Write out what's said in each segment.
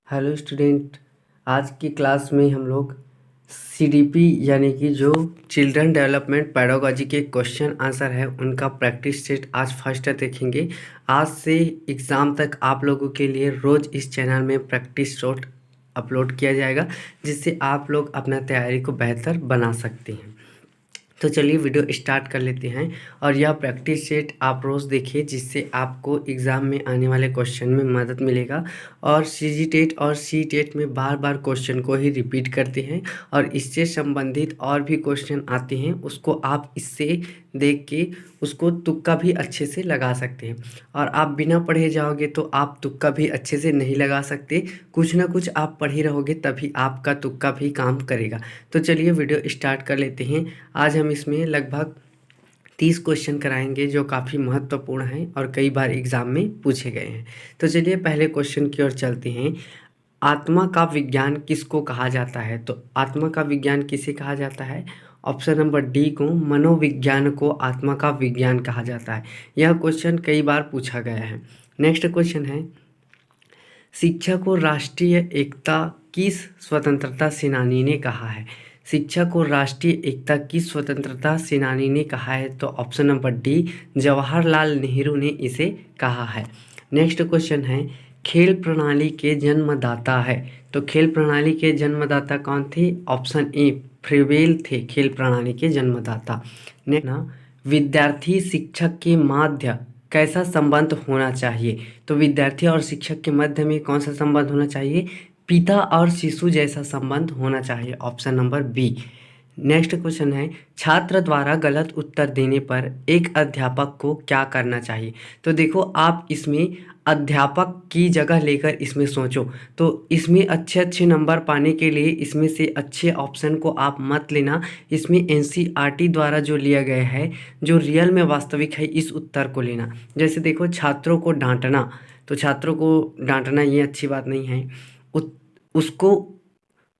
Hello student. आज की class में हम लोग सीडीपी यानी कि जो चिल्ड्रन डेवलपमेंट पैडागोजी के क्वेश्चन आंसर है उनका प्रैक्टिस सेट आज फर्स्ट देखेंगे। आज से एग्ज़ाम तक आप लोगों के लिए रोज़ इस चैनल में प्रैक्टिस शॉट अपलोड किया जाएगा, जिससे आप लोग अपना तैयारी को बेहतर बना सकते हैं। तो चलिए वीडियो स्टार्ट कर लेते हैं। और यह प्रैक्टिस सेट आप रोज़ देखिए, जिससे आपको एग्ज़ाम में आने वाले क्वेश्चन में मदद मिलेगा। और सीजी टेट और सी टेट में बार बार क्वेश्चन को ही रिपीट करते हैं, और इससे संबंधित और भी क्वेश्चन आते हैं, उसको आप इससे देख के उसको तुक्का भी अच्छे से लगा सकते हैं। और आप बिना पढ़े जाओगे तो आप तुक्का भी अच्छे से नहीं लगा सकते। कुछ ना कुछ आप पढ़ ही रहोगे तभी आपका तुक्का भी काम करेगा। तो चलिए वीडियो स्टार्ट कर लेते हैं। आज हम इसमें लगभग 30 क्वेश्चन कराएंगे, जो काफ़ी महत्वपूर्ण हैं और कई बार एग्ज़ाम में पूछे गए हैं। तो चलिए पहले क्वेश्चन की ओर चलते हैं। आत्मा का विज्ञान किसको कहा जाता है? तो आत्मा का विज्ञान किसे कहा जाता है? ऑप्शन नंबर डी को मनोविज्ञान को आत्मा का विज्ञान कहा जाता है। यह क्वेश्चन कई बार पूछा गया है। नेक्स्ट क्वेश्चन है, शिक्षा को राष्ट्रीय एकता किस स्वतंत्रता सेनानी ने कहा है? शिक्षा को राष्ट्रीय एकता की स्वतंत्रता सेनानी ने कहा है। तो option number D Jawaharlal Nehru ने इसे कहा है। नेक्स्ट क्वेश्चन है, खेल प्रणाली के जन्मदाता है। तो खेल प्रणाली के जन्मदाता कौन थे? ऑप्शन ए फ्रीवेल थे खेल प्रणाली के जन्मदाता। नेक्स्ट, विद्यार्थी शिक्षक के माध्य कैसा संबंध होना चाहिए? तो विद्यार्थी और शिक्षक के मध्य में कौन सा संबंध होना चाहिए? पिता और शिशु जैसा संबंध होना चाहिए। Option number B. Next question है, छात्र द्वारा गलत उत्तर देने पर एक अध्यापक को क्या करना चाहिए? तो देखो, आप इसमें अध्यापक की जगह लेकर इसमें सोचो। तो इसमें अच्छे अच्छे नंबर पाने के लिए इसमें से अच्छे ऑप्शन को आप मत लेना। इसमें एनसीईआरटी द्वारा जो लिया गया है, जो रियल में वास्तविक है, इस उत्तर को लेना। जैसे देखो, छात्रों को डांटना, तो छात्रों को डांटना ये अच्छी बात नहीं है। उसको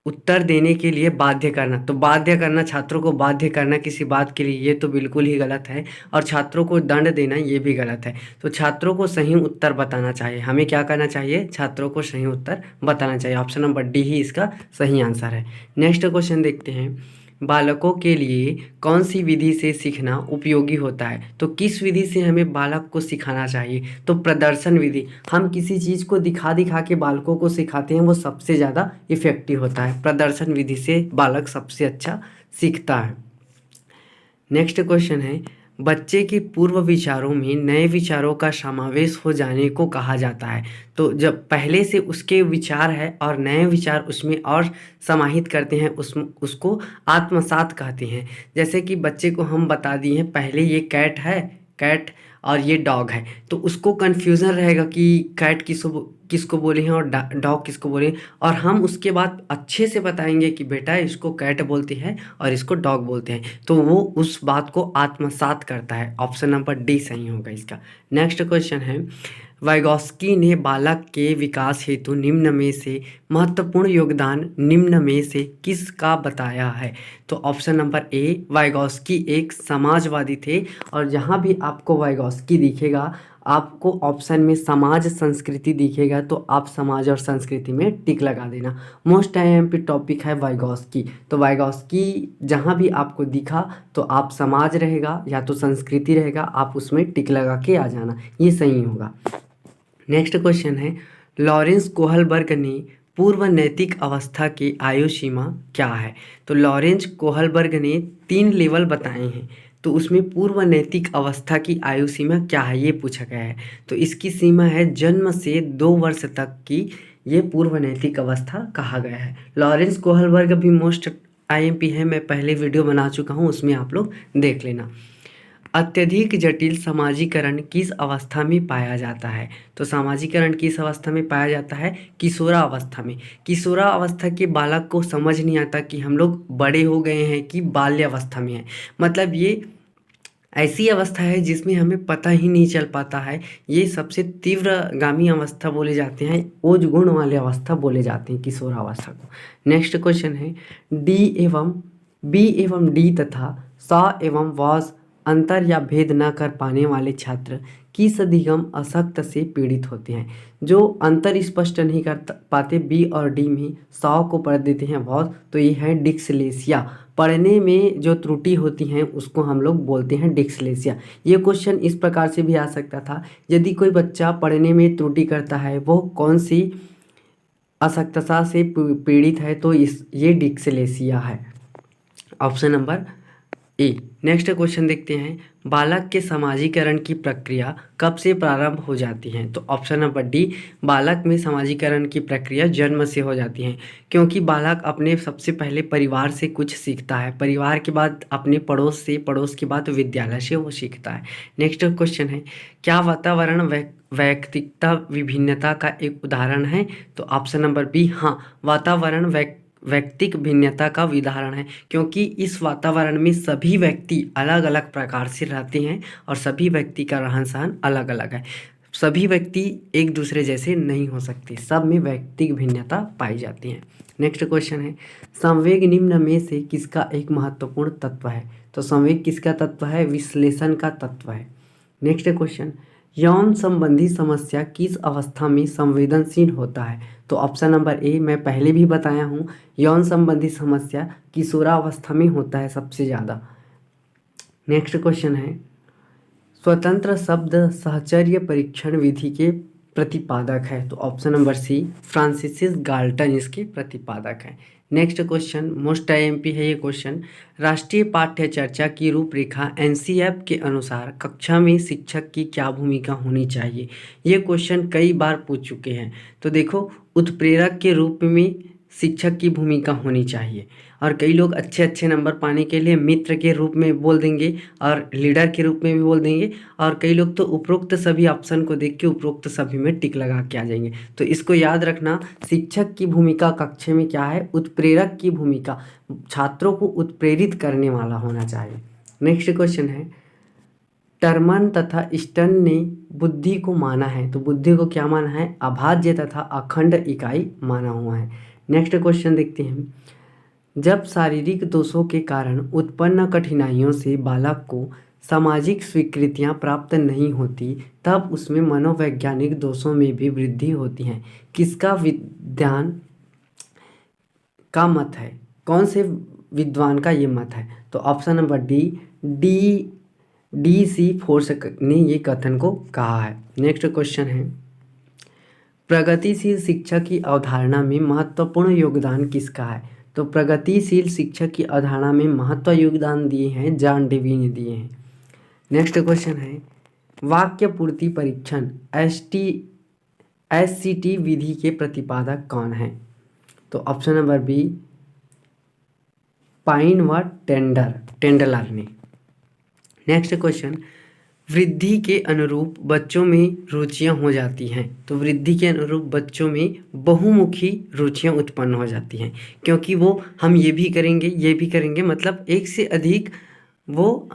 उत्तर देने के लिए बाध्य करना, तो बाध्य करना, छात्रों को बाध्य करना किसी बात के लिए, ये तो बिल्कुल ही गलत है। और छात्रों को दंड देना, ये भी गलत है। तो छात्रों को सही उत्तर बताना चाहिए। हमें क्या करना चाहिए? छात्रों को सही उत्तर बताना चाहिए। ऑप्शन नंबर डी ही इसका सही आंसर है। नेक्स्ट क्वेश्चन देखते हैं, बालकों के लिए कौन सी विधि से सीखना उपयोगी होता है? तो किस विधि से हमें बालक को सिखाना चाहिए? तो प्रदर्शन विधि। हम किसी चीज़ को दिखा दिखा के बालकों को सिखाते हैं, वो सबसे ज़्यादा इफ़ेक्टिव होता है। प्रदर्शन विधि से बालक सबसे अच्छा सीखता है। नेक्स्ट क्वेश्चन है, बच्चे के पूर्व विचारों में नए विचारों का समावेश हो जाने को कहा जाता है। तो जब पहले से उसके विचार है और नए विचार उसमें और समाहित करते हैं, उसको आत्मसात कहते हैं। जैसे कि बच्चे को हम बता दिए हैं, पहले ये कैट है, कैट, और ये डॉग है, तो उसको कन्फ्यूज़न रहेगा कि कैट किसको बोले हैं और डॉग किसको बोले हैं। और हम उसके बाद अच्छे से बताएंगे कि बेटा इसको कैट बोलते हैं और इसको डॉग बोलते हैं, तो वो उस बात को आत्मसात करता है। ऑप्शन नंबर डी सही होगा इसका। नेक्स्ट क्वेश्चन है, वाइगॉस्की ने बालक के विकास हेतु निम्न में से महत्वपूर्ण योगदान निम्न में से किसका बताया है? तो ऑप्शन नंबर ए, वाइगॉस्की एक समाजवादी थे। और जहाँ भी आपको वाइगॉस्की दिखेगा, आपको ऑप्शन में समाज संस्कृति दिखेगा, तो आप समाज और संस्कृति में टिक लगा देना। मोस्ट आईएमपी टॉपिक है वाइगॉस्की। तो वाइगॉस्की जहाँ भी आपको दिखा, तो आप समाज रहेगा या तो संस्कृति रहेगा, आप उसमें टिक लगा के आ जाना, ये सही होगा। नेक्स्ट क्वेश्चन है, लॉरेंस कोहलबर्ग ने पूर्व नैतिक अवस्था की आयु सीमा क्या है? तो लॉरेंस कोहलबर्ग ने 3 लेवल बताए हैं, तो उसमें पूर्व नैतिक अवस्था की आयु सीमा क्या है, ये पूछा गया है। तो इसकी सीमा है जन्म से 2 वर्ष तक की, ये पूर्व नैतिक अवस्था कहा गया है। लॉरेंस कोहलबर्ग भी मोस्ट आईएमपी है, मैं पहले वीडियो बना चुका हूँ, उसमें आप लोग देख लेना। अत्यधिक जटिल समाजीकरण किस अवस्था में पाया जाता है? तो समाजीकरण किस अवस्था में पाया जाता है? किशोरावस्था में। किशोरावस्था के बालक को समझ नहीं आता कि हम लोग बड़े हो गए हैं कि बाल्यावस्था में है। मतलब ये ऐसी अवस्था है जिसमें हमें पता ही नहीं चल पाता है। ये सबसे तीव्रगामी अवस्था बोले जाते हैं, ओज गुण वाले अवस्था बोले जाते हैं किशोरावस्था को। नेक्स्ट क्वेश्चन है, बी एवं डी तथा सा एवं वाज अंतर या भेद न कर पाने वाले छात्र किस अधिगम अशक्त से पीड़ित होते हैं। जो अंतर स्पष्ट नहीं कर पाते, बी और डी में 100 को पढ़ देते हैं बहुत, तो ये है डिस्लेक्सिया। पढ़ने में जो त्रुटि होती हैं उसको हम लोग बोलते हैं डिस्लेक्सिया। ये क्वेश्चन इस प्रकार से भी आ सकता था, यदि कोई बच्चा पढ़ने में त्रुटि करता है वो कौन सी अशक्तता से पीड़ित है, तो ये डिस्लेक्सिया है। ऑप्शन नंबर ए। नेक्स्ट क्वेश्चन देखते हैं, बालक के समाजीकरण की प्रक्रिया कब से प्रारंभ हो जाती है। तो ऑप्शन नंबर डी, बालक में समाजीकरण की प्रक्रिया जन्म से हो जाती है, क्योंकि बालक अपने सबसे पहले परिवार से कुछ सीखता है, परिवार के बाद अपने पड़ोस से, पड़ोस के बाद विद्यालय से वो सीखता है। नेक्स्ट क्वेश्चन है, क्या वातावरण वैयक्तिकता विभिन्नता का एक उदाहरण है। तो ऑप्शन नंबर बी, हाँ, वातावरण वैयक्तिक भिन्नता का उदाहरण है, क्योंकि इस वातावरण में सभी व्यक्ति अलग अलग प्रकार से रहते हैं और सभी व्यक्ति का रहन सहन अलग अलग है। सभी व्यक्ति एक दूसरे जैसे नहीं हो सकते, सब में वैयक्तिक भिन्नता पाई जाती है। नेक्स्ट क्वेश्चन है, संवेग निम्न में से किसका एक महत्वपूर्ण तत्व है। तो संवेग किसका तत्व है, विश्लेषण का तत्व है। नेक्स्ट क्वेश्चन, यौन संबंधी समस्या किस अवस्था में संवेदनशील होता है। तो ऑप्शन नंबर ए, मैं पहले भी बताया हूँ, यौन संबंधी समस्या किशोरावस्था में होता है सबसे ज़्यादा। नेक्स्ट क्वेश्चन है, स्वतंत्र शब्द साहचर्य परीक्षण विधि के प्रतिपादक है। तो option number C, Francis Galton इसके प्रतिपादक है। नेक्स्ट क्वेश्चन मोस्ट आईएमपी है ये क्वेश्चन, राष्ट्रीय पाठ्य चर्चा की रूपरेखा एनसीईआरटी के अनुसार कक्षा में शिक्षक की क्या भूमिका होनी चाहिए। ये क्वेश्चन कई बार पूछ चुके हैं। तो देखो, उत्प्रेरक के रूप में शिक्षक की भूमिका होनी चाहिए, और कई लोग अच्छे अच्छे नंबर पाने के लिए मित्र के रूप में बोल देंगे और लीडर के रूप में भी बोल देंगे, और कई लोग तो उपरोक्त सभी ऑप्शन को देख के उपरोक्त सभी में टिक लगा के आ जाएंगे। तो इसको याद रखना, शिक्षक की भूमिका कक्षा में क्या है, उत्प्रेरक की भूमिका, छात्रों को उत्प्रेरित करने वाला होना चाहिए। नेक्स्ट क्वेश्चन है, टर्मन तथा स्टर्न ने बुद्धि को माना है। तो बुद्धि को क्या माना है, अभाज्य तथा अखंड इकाई माना हुआ है। नेक्स्ट क्वेश्चन देखते हैं, जब शारीरिक दोषों के कारण उत्पन्न कठिनाइयों से बालक को सामाजिक स्वीकृतियां प्राप्त नहीं होती, तब उसमें मनोवैज्ञानिक दोषों में भी वृद्धि होती है। किसका विद्वान का मत है, कौन से विद्वान का ये मत है। तो ऑप्शन नंबर डी सी फोर्स ने ये कथन को कहा है। नेक्स्ट क्वेश्चन है, प्रगतिशील शिक्षा की अवधारणा में महत्वपूर्ण योगदान किसका है। तो प्रगतिशील शिक्षक की अवधारणा में महत्व योगदान दिए हैं जॉन डेवी ने दिए हैं। नेक्स्ट क्वेश्चन है, वाक्य पूर्ति परीक्षण SCT विधि के प्रतिपादक कौन है। तो ऑप्शन नंबर बी, पाइन व टेंडलर ने। नेक्स्ट क्वेश्चन, वृद्धि के अनुरूप बच्चों में रुचियां हो जाती हैं। तो वृद्धि के अनुरूप बच्चों में बहुमुखी रुचियां उत्पन्न हो जाती हैं, क्योंकि वो हम ये भी करेंगे, मतलब एक से अधिक वो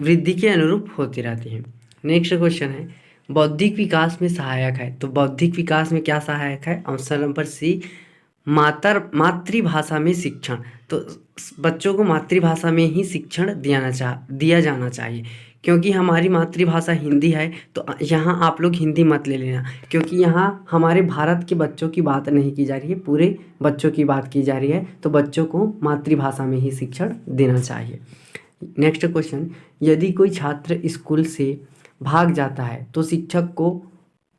वृद्धि के अनुरूप होती रहती हैं। नेक्स्ट क्वेश्चन है, बौद्धिक विकास में सहायक है। तो बौद्धिक विकास में क्या सहायक है, ऑप्शन नंबर सी, मातृभाषा में शिक्षण। तो बच्चों को मातृभाषा में ही शिक्षण दिया जाना चाहिए, क्योंकि हमारी मातृभाषा हिंदी है। तो यहाँ आप लोग हिंदी मत ले लेना, क्योंकि यहाँ हमारे भारत के बच्चों की बात नहीं की जा रही है, पूरे बच्चों की बात की जा रही है। तो बच्चों को मातृभाषा में ही शिक्षण देना चाहिए। नेक्स्ट क्वेश्चन, यदि कोई छात्र स्कूल से भाग जाता है तो शिक्षक को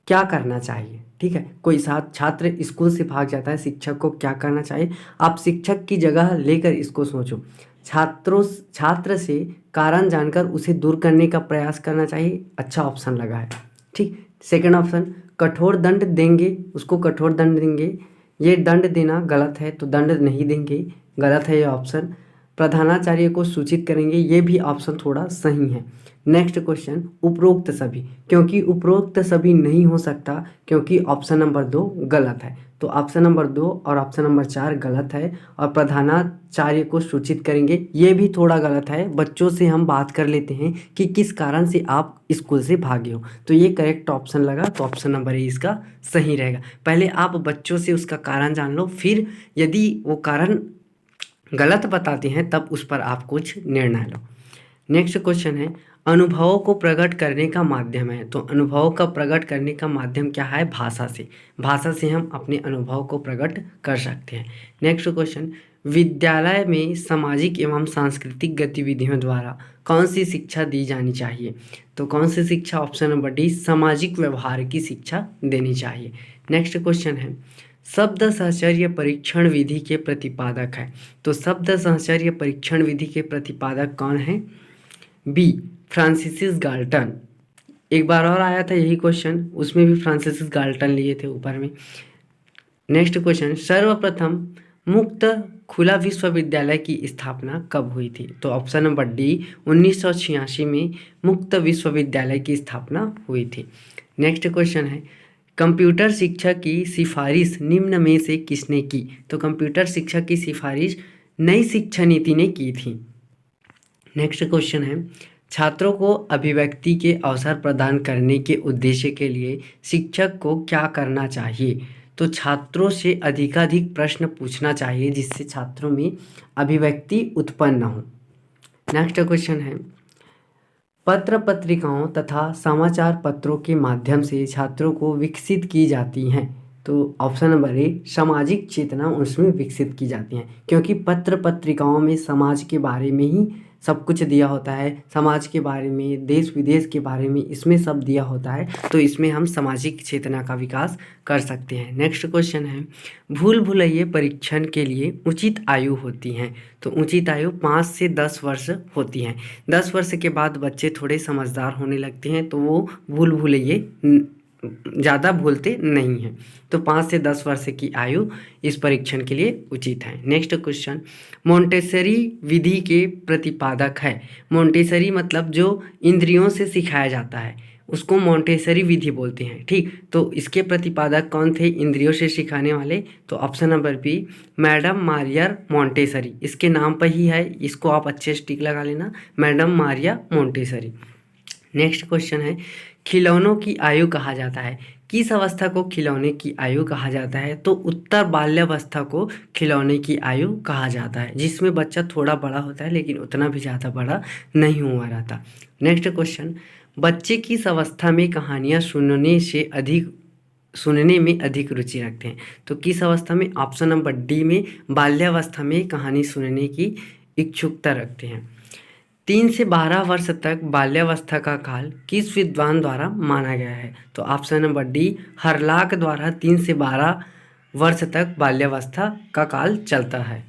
क्या करना चाहिए। ठीक है, कोई छात्र स्कूल से भाग जाता है, शिक्षक को क्या करना चाहिए। आप शिक्षक की जगह लेकर इसको सोचो, छात्र से कारण जानकर उसे दूर करने का प्रयास करना चाहिए। अच्छा ऑप्शन लगा है। ठीक, सेकंड ऑप्शन, कठोर दंड देंगे, उसको कठोर दंड देंगे, ये दंड देना गलत है तो दंड नहीं देंगे, गलत है ये ऑप्शन। प्रधानाचार्य को सूचित करेंगे, ये भी ऑप्शन थोड़ा सही है। नेक्स्ट क्वेश्चन, उपरोक्त सभी, क्योंकि उपरोक्त सभी नहीं हो सकता, क्योंकि ऑप्शन नंबर 2 गलत है। तो ऑप्शन नंबर 2 और ऑप्शन नंबर 4 गलत है। और प्रधानाचार्य को सूचित करेंगे, ये भी थोड़ा गलत है। बच्चों से हम बात कर लेते हैं कि किस कारण से आप स्कूल से भागे हो, तो ये करेक्ट ऑप्शन लगा। तो ऑप्शन नंबर ए इसका सही रहेगा। पहले आप बच्चों से उसका कारण जान लो, फिर यदि वो कारण गलत बताते हैं तब उस पर आप कुछ निर्णय लो। नेक्स्ट क्वेश्चन है अनुभवों को प्रकट करने का माध्यम है। तो अनुभवों का प्रकट करने का माध्यम क्या है? भाषा से। भाषा से हम अपने अनुभव को प्रकट कर सकते हैं। नेक्स्ट क्वेश्चन विद्यालय में सामाजिक एवं सांस्कृतिक गतिविधियों द्वारा कौन सी शिक्षा दी जानी चाहिए? तो कौन सी शिक्षा? ऑप्शन नंबर डी, सामाजिक व्यवहार की शिक्षा देनी चाहिए। नेक्स्ट क्वेश्चन है शब्द साहचर्य परीक्षण विधि के प्रतिपादक है। तो शब्द साहचर्य परीक्षण विधि के प्रतिपादक कौन है? B, Francis Galton. एक बार और आया था यही क्वेश्चन, उसमें भी फ्रांसिस गाल्टन लिए थे ऊपर में। नेक्स्ट क्वेश्चन सर्वप्रथम मुक्त खुला विश्वविद्यालय की स्थापना कब हुई थी? तो ऑप्शन नंबर डी, 1986 में मुक्त विश्वविद्यालय की स्थापना हुई थी। नेक्स्ट क्वेश्चन है कंप्यूटर शिक्षा की सिफारिश निम्न में से किसने की? तो कंप्यूटर शिक्षा की सिफारिश नई शिक्षा नीति ने की थी। नेक्स्ट क्वेश्चन है छात्रों को अभिव्यक्ति के अवसर प्रदान करने के उद्देश्य के लिए शिक्षक को क्या करना चाहिए? तो छात्रों से अधिकाधिक प्रश्न पूछना चाहिए जिससे छात्रों में अभिव्यक्ति उत्पन्न हो। नेक्स्ट क्वेश्चन है पत्र पत्रिकाओं तथा समाचार पत्रों के माध्यम से छात्रों को विकसित की जाती हैं। तो ऑप्शन नंबर ए, सामाजिक चेतना उसमें विकसित की जाती हैं, क्योंकि पत्र पत्रिकाओं में समाज के बारे में ही सब कुछ दिया होता है, समाज के बारे में, देश विदेश के बारे में इसमें सब दिया होता है, तो इसमें हम सामाजिक चेतना का विकास कर सकते हैं। नेक्स्ट क्वेश्चन है भूल भुलैया परीक्षण के लिए उचित आयु होती हैं। तो उचित आयु 5 से 10 वर्ष होती हैं। 10 वर्ष के बाद बच्चे थोड़े समझदार होने लगते हैं, तो वो भूल भुलैया ज़्यादा भूलते नहीं हैं। तो 5 से 10 वर्ष की आयु इस परीक्षण के लिए उचित है। नेक्स्ट क्वेश्चन मोंटेसरी विधि के प्रतिपादक है। मोंटेसरी मतलब जो इंद्रियों से सिखाया जाता है उसको मोंटेसरी विधि बोलते हैं। ठीक, तो इसके प्रतिपादक कौन थे इंद्रियों से सिखाने वाले? तो option number B, madam Maria Montessori. इसके नाम पर ही है, इसको आप अच्छे से टिक लगा लेना, madam Maria Montessori. Next question है खिलौनों की आयु कहा जाता है। किस अवस्था को खिलौने की आयु कहा जाता है? तो उत्तर बाल्यावस्था को खिलौने की आयु कहा जाता है, जिसमें बच्चा थोड़ा बड़ा होता है लेकिन उतना भी ज़्यादा बड़ा नहीं हुआ रहता। नेक्स्ट क्वेश्चन बच्चे किस अवस्था में कहानियाँ सुनने में अधिक रुचि रखते हैं? तो किस अवस्था में? ऑप्शन नंबर डी में, बाल्यावस्था में कहानी सुनने की इच्छुकता रखते हैं। 3 से 12 वर्ष तक बाल्यावस्था का काल किस विद्वान द्वारा माना गया है? तो ऑप्शन नंबर डी, हरलाक द्वारा 3 से 12 वर्ष तक बाल्यावस्था का काल चलता है।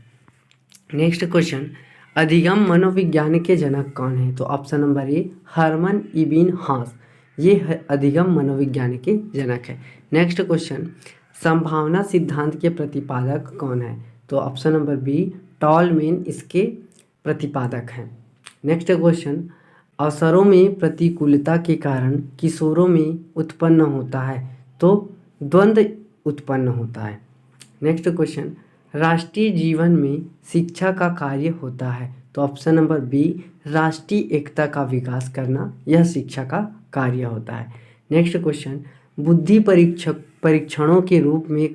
नेक्स्ट क्वेश्चन अधिगम मनोविज्ञान के जनक कौन है? तो option number A, Hermann Ebbinghaus. ये अधिगम मनोविज्ञान के जनक है। नेक्स्ट क्वेश्चन संभावना सिद्धांत के प्रतिपादक कौन है? तो ऑप्शन नंबर बी, टॉलमेन इसके प्रतिपादक हैं। नेक्स्ट क्वेश्चन अवसरों में प्रतिकूलता के कारण किशोरों में उत्पन्न होता है। तो द्वंद्व उत्पन्न होता है। नेक्स्ट क्वेश्चन राष्ट्रीय जीवन में शिक्षा का कार्य होता है। तो ऑप्शन नंबर बी, राष्ट्रीय एकता का विकास करना यह शिक्षा का कार्य होता है। नेक्स्ट क्वेश्चन बुद्धि परीक्षणों के रूप में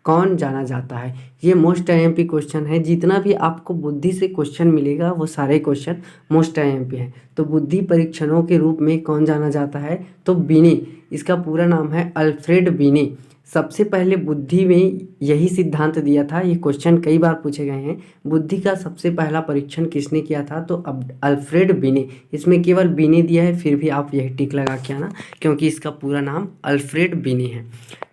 कौन जाना जाता है? ये मोस्ट आईएमपी क्वेश्चन है। जितना भी आपको बुद्धि से क्वेश्चन मिलेगा वो सारे क्वेश्चन मोस्ट आईएमपी हैं। तो बुद्धि परीक्षणों के रूप में कौन जाना जाता है? तो बिने, इसका पूरा नाम है अल्फ्रेड बिने। सबसे पहले बुद्धि में यही सिद्धांत दिया था। ये क्वेश्चन कई बार पूछे गए हैं, बुद्धि का सबसे पहला परीक्षण किसने किया था? तो अब अल्फ्रेड बिने। इसमें केवल बिने दिया है, फिर भी आप यही टिक लगा के आना क्योंकि इसका पूरा नाम अल्फ्रेड बिने है।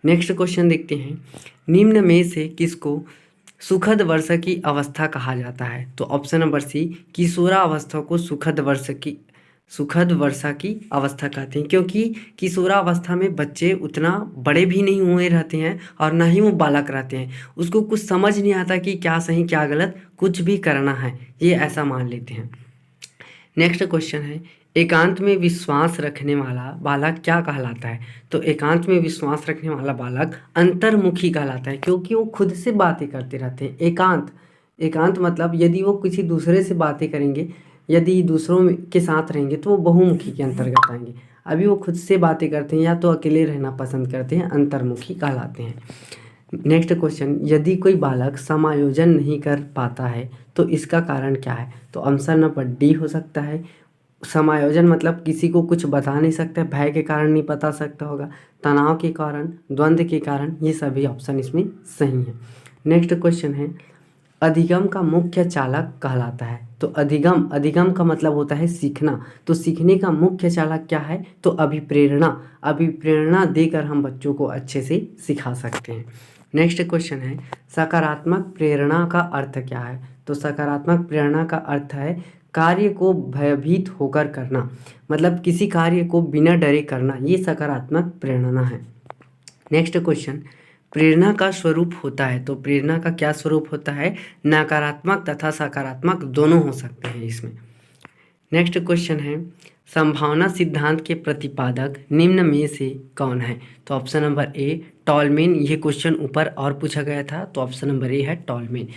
नेक्स्ट क्वेश्चन देखते हैं निम्न में से किसको सुखद वर्षा की अवस्था कहा जाता है? तो ऑप्शन नंबर सी, किशोरावस्था को सुखद वर्षा की अवस्था कहते हैं, क्योंकि किशोरावस्था में बच्चे उतना बड़े भी नहीं हुए रहते हैं और ना ही वो बालक रहते हैं। उसको कुछ समझ नहीं आता कि क्या सही क्या गलत, कुछ भी करना है, ये ऐसा मान लेते हैं। नेक्स्ट क्वेश्चन है एकांत में विश्वास रखने वाला बालक क्या कहलाता है? तो एकांत में विश्वास रखने वाला बालक अंतर्मुखी कहलाता है, क्योंकि वो खुद से बातें करते रहते हैं। एकांत मतलब यदि वो किसी दूसरे से बातें करेंगे, यदि दूसरों के साथ रहेंगे तो वो बहुमुखी के अंतर्गत आएंगे। अभी वो खुद से बातें करते हैं या तो अकेले रहना पसंद करते हैं, अंतर्मुखी कहलाते हैं। नेक्स्ट क्वेश्चन यदि कोई बालक समायोजन नहीं कर पाता है तो इसका कारण क्या है? तो आंसर नंबर डी हो सकता है, समायोजन मतलब किसी को कुछ बता नहीं सकते, भय के कारण नहीं बता सकता होगा, तनाव के कारण, द्वंद्व के कारण, ये सभी ऑप्शन इसमें सही है। नेक्स्ट क्वेश्चन है, अधिगम का मुख्य चालक कहलाता है। तो अधिगम, अधिगम का मतलब होता है सीखना, तो सीखने का मुख्य चालक क्या है? तो अभिप्रेरणा, अभिप्रेरणा देकर हम बच्चों को अच्छे से सिखा सकते हैं। नेक्स्ट क्वेश्चन है, सकारात्मक प्रेरणा का अर्थ क्या है? तो सकारात्मक प्रेरणा का अर्थ है कार्य को भयभीत होकर करना, मतलब किसी कार्य को बिना डरे करना, ये सकारात्मक प्रेरणा है। नेक्स्ट क्वेश्चन, प्रेरणा का स्वरूप होता है। तो प्रेरणा का क्या स्वरूप होता है? नकारात्मक तथा सकारात्मक दोनों हो सकते हैं इसमें। नेक्स्ट क्वेश्चन है, संभावना सिद्धांत के प्रतिपादक निम्न में से कौन है? तो ऑप्शन नंबर ए टॉलमेन, ये क्वेश्चन ऊपर और पूछा गया था, तो ऑप्शन नंबर ए है टॉलमेन।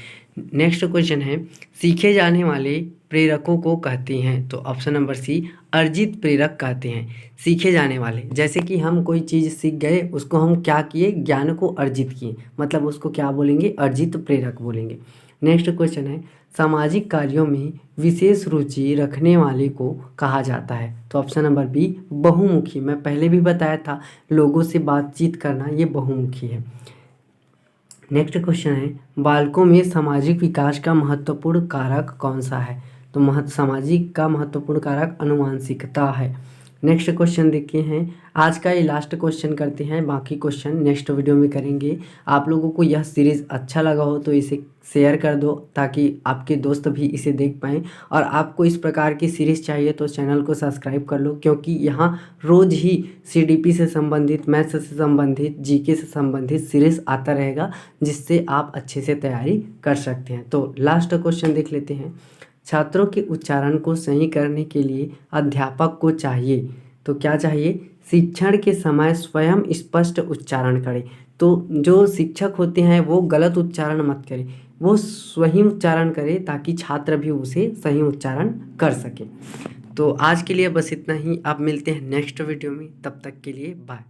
नेक्स्ट क्वेश्चन है, सीखे जाने वाले प्रेरकों को कहते हैं। तो ऑप्शन नंबर सी अर्जित प्रेरक कहते हैं। सीखे जाने वाले, जैसे कि हम कोई चीज़ सीख गए, उसको हम क्या किए? ज्ञान को अर्जित किए, मतलब उसको क्या बोलेंगे? अर्जित प्रेरक बोलेंगे। नेक्स्ट क्वेश्चन है, सामाजिक कार्यों में विशेष रुचि रखने वाले को कहा जाता है। तो ऑप्शन नंबर बी बहुमुखी, मैं पहले भी बताया था, लोगों से बातचीत करना ये बहुमुखी है। नेक्स्ट क्वेश्चन है, बालकों में सामाजिक विकास का महत्वपूर्ण कारक कौन सा है? तो सामाजिक का महत्वपूर्ण कारक अनुवांशिकता है। नेक्स्ट क्वेश्चन देखते हैं, आज का ये लास्ट क्वेश्चन करते हैं, बाकी क्वेश्चन नेक्स्ट वीडियो में करेंगे। आप लोगों को यह सीरीज़ अच्छा लगा हो तो इसे शेयर कर दो, ताकि आपके दोस्त भी इसे देख पाएँ। और आपको इस प्रकार की सीरीज़ चाहिए तो चैनल को सब्सक्राइब कर लो, क्योंकि यहाँ रोज़ ही CDP से संबंधित, मैथ्स से संबंधित, GK से संबंधित सीरीज़ आता रहेगा, जिससे आप अच्छे से तैयारी कर सकते हैं। तो लास्ट क्वेश्चन देख लेते हैं, छात्रों के उच्चारण को सही करने के लिए अध्यापक को चाहिए, तो क्या चाहिए? शिक्षण के समय स्वयं स्पष्ट उच्चारण करें। तो जो शिक्षक होते हैं वो गलत उच्चारण मत करें, वो सही उच्चारण करें, ताकि छात्र भी उसे सही उच्चारण कर सके। तो आज के लिए बस इतना ही, आप मिलते हैं नेक्स्ट वीडियो में, तब तक के लिए बाय।